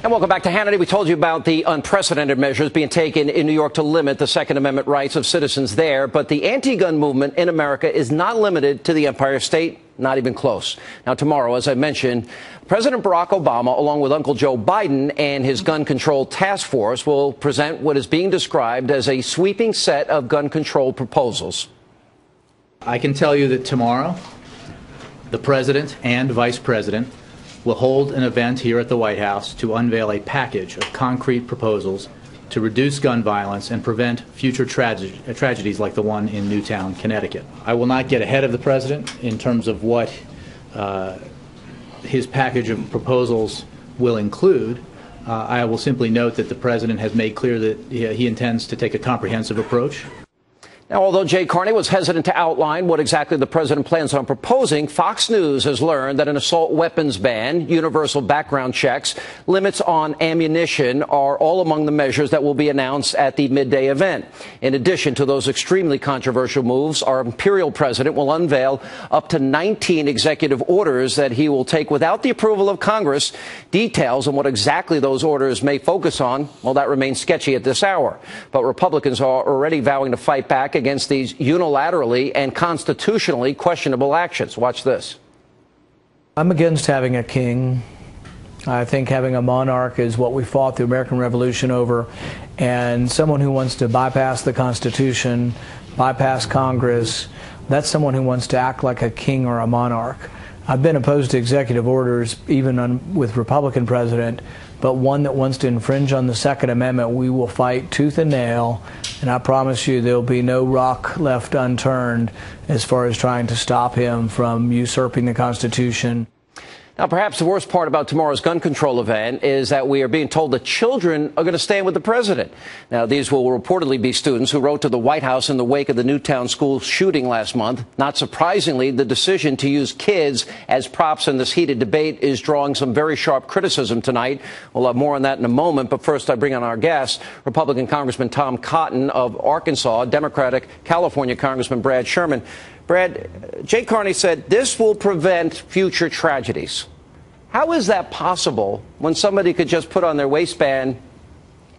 And welcome back to Hannity. We told you about the unprecedented measures being taken in New York to limit the Second Amendment rights of citizens there. But the anti-gun movement in America is not limited to the Empire State, not even close. Now, tomorrow, as I mentioned, President Barack Obama, along with Uncle Joe Biden and his gun control task force, will present what is being described as a sweeping set of gun control proposals. I can tell you that tomorrow, the President and Vice President will hold an event here at the White House to unveil a package of concrete proposals to reduce gun violence and prevent future tragedies like the one in Newtown, Connecticut. I will not get ahead of the President in terms of what his package of proposals will include. I will simply note that the President has made clear that he intends to take a comprehensive approach. Now, although Jay Carney was hesitant to outline what exactly the president plans on proposing, Fox News has learned that an assault weapons ban, universal background checks, limits on ammunition are all among the measures that will be announced at the midday event. In addition to those extremely controversial moves, our imperial president will unveil up to 19 executive orders that he will take without the approval of Congress. Details on what exactly those orders may focus on, well, that remains sketchy at this hour. But Republicans are already vowing to fight back against these unilaterally and constitutionally questionable actions. Watch this. I'm against having a king. I think having a monarch is what we fought the American Revolution over, and someone who wants to bypass the Constitution, bypass Congress, that's someone who wants to act like a king or a monarch. I've been opposed to executive orders, even with Republican president, but one that wants to infringe on the Second Amendment, we will fight tooth and nail, and I promise you there'll be no rock left unturned as far as trying to stop him from usurping the Constitution. Now, perhaps the worst part about tomorrow's gun control event is that we are being told that children are going to stand with the president. Now, these will reportedly be students who wrote to the White House in the wake of the Newtown school shooting last month. Not surprisingly, the decision to use kids as props in this heated debate is drawing some very sharp criticism tonight. We'll have more on that in a moment. But first, I bring on our guest, Republican Congressman Tom Cotton of Arkansas, Democratic California Congressman Brad Sherman. Brad, Jay Carney said this will prevent future tragedies. How is that possible when somebody could just put on their waistband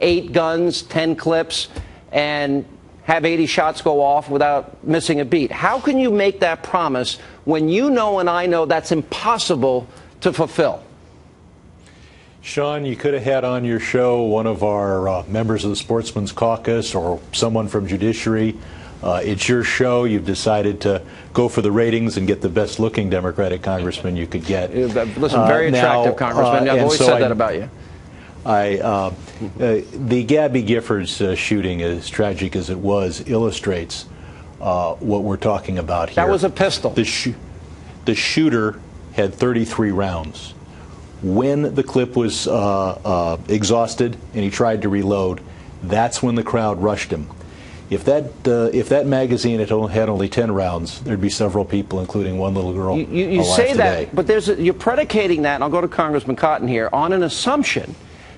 8 guns, 10 clips, and have 80 shots go off without missing a beat? How can you make that promise when you know and I know that's impossible to fulfill? Sean, you could have had on your show one of our members of the Sportsman's Caucus or someone from Judiciary. It's your show. You've decided to go for the ratings and get the best-looking Democratic congressman you could get. Listen, very attractive, Congressman. I've always said that about you. The Gabby Giffords shooting, as tragic as it was, illustrates what we're talking about here. That was a pistol. The shooter had 33 rounds. When the clip was exhausted and he tried to reload, that's when the crowd rushed him. If that magazine had only 10 rounds, there'd be several people, including one little girl, you alive say today. that, but you're predicating that, and I'll go to Congressman Cotton here, on an assumption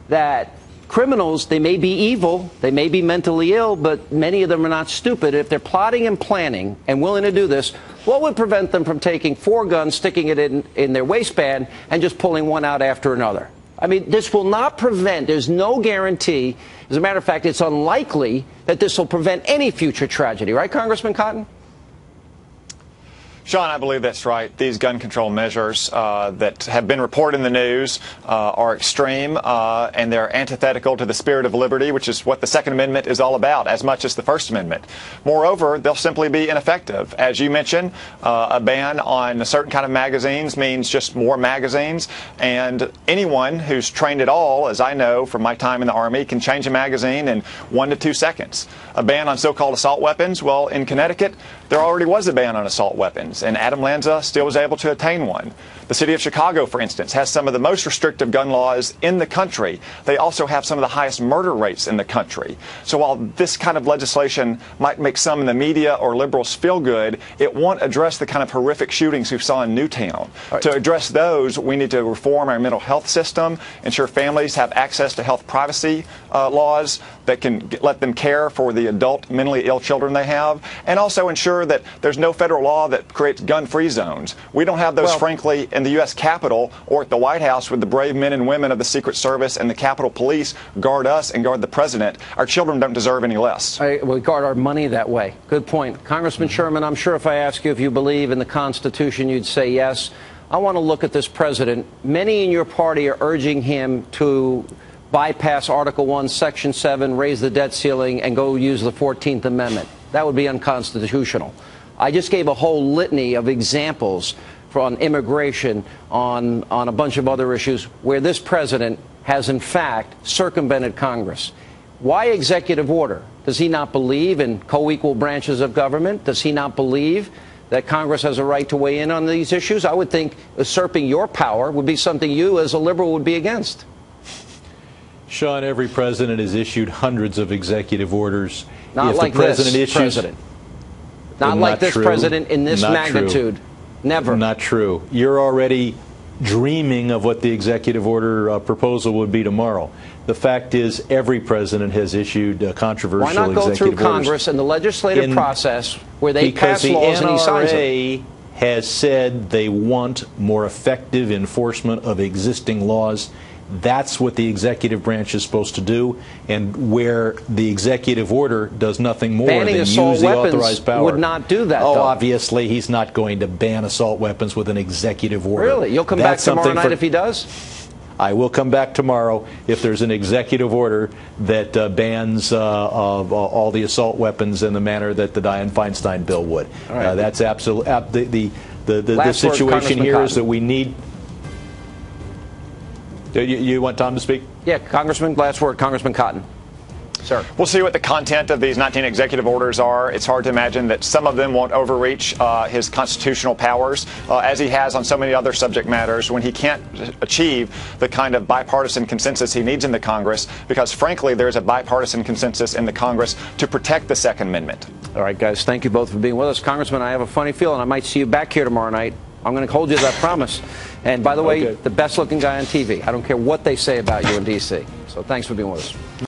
that criminals, they may be evil, they may be mentally ill, but many of them are not stupid. If they're plotting and planning and willing to do this, what would prevent them from taking 4 guns, sticking it in their waistband, and just pulling one out after another? I mean, this will not prevent, there's no guarantee. As a matter of fact, it's unlikely that this will prevent any future tragedy. Right, Congressman Cotton? Sean, I believe that's right. These gun control measures that have been reported in the news are extreme, and they're antithetical to the spirit of liberty, which is what the Second Amendment is all about, as much as the First Amendment. Moreover, they'll simply be ineffective. As you mentioned, a ban on a certain kind of magazines means just more magazines, and anyone who's trained at all, as I know from my time in the Army, can change a magazine in 1 to 2 seconds. A ban on so-called assault weapons, well, in Connecticut, there already was a ban on assault weapons, and Adam Lanza still was able to attain one. The city of Chicago, for instance, has some of the most restrictive gun laws in the country. They also have some of the highest murder rates in the country. So while this kind of legislation might make some in the media or liberals feel good, it won't address the kind of horrific shootings we saw in Newtown. Right. To address those, we need to reform our mental health system, ensure families have access to health privacy laws that can let them care for the adult mentally ill children they have, and also ensure sure that there's no federal law that creates gun-free zones. We don't have those, frankly, in the U.S. Capitol or at the White House with the brave men and women of the Secret Service and the Capitol Police guard us and guard the president. Our children don't deserve any less. We guard our money that way. Good point. Congressman Sherman, I'm sure if I ask you if you believe in the Constitution, you'd say yes. I want to look at this president. Many in your party are urging him to bypass Article 1, Section 7, raise the debt ceiling, and go use the 14th Amendment. That would be unconstitutional. I just gave a whole litany of examples on immigration, on a bunch of other issues where this president has, in fact, circumvented Congress. Why executive order? Does he not believe in co-equal branches of government? Does he not believe that Congress has a right to weigh in on these issues? I would think usurping your power would be something you, as a liberal, would be against. Sean, every president has issued hundreds of executive orders. Not like this president. Not like this president in this magnitude. Never. Not true. You're already dreaming of what the executive order proposal would be tomorrow. The fact is, every president has issued controversial executive orders. Why not go through Congress and the legislative process where they pass laws and he signs them? Because the NRA has said they want more effective enforcement of existing laws. That's what the executive branch is supposed to do, and where the executive order does nothing more than use the authorized power. Would not do that, though. though. Obviously, he's not going to ban assault weapons with an executive order. Really? You'll come back tomorrow night if he does? I will come back tomorrow if there's an executive order that bans all the assault weapons in the manner that the Dianne Feinstein bill would. Right. That's absolutely the situation here is that we need. You want Tom to speak? Yeah, Congressman, last word, Congressman Cotton. Sir. We'll see what the content of these 19 executive orders are. It's hard to imagine that some of them won't overreach his constitutional powers, as he has on so many other subject matters, when he can't achieve the kind of bipartisan consensus he needs in the Congress, because, frankly, there's a bipartisan consensus in the Congress to protect the Second Amendment. All right, guys, thank you both for being with us. Congressman, I have a funny feeling I might see you back here tomorrow night. I'm going to hold you to that promise. And by the way, the best-looking guy on TV. I don't care what they say about you in D.C. So thanks for being with us.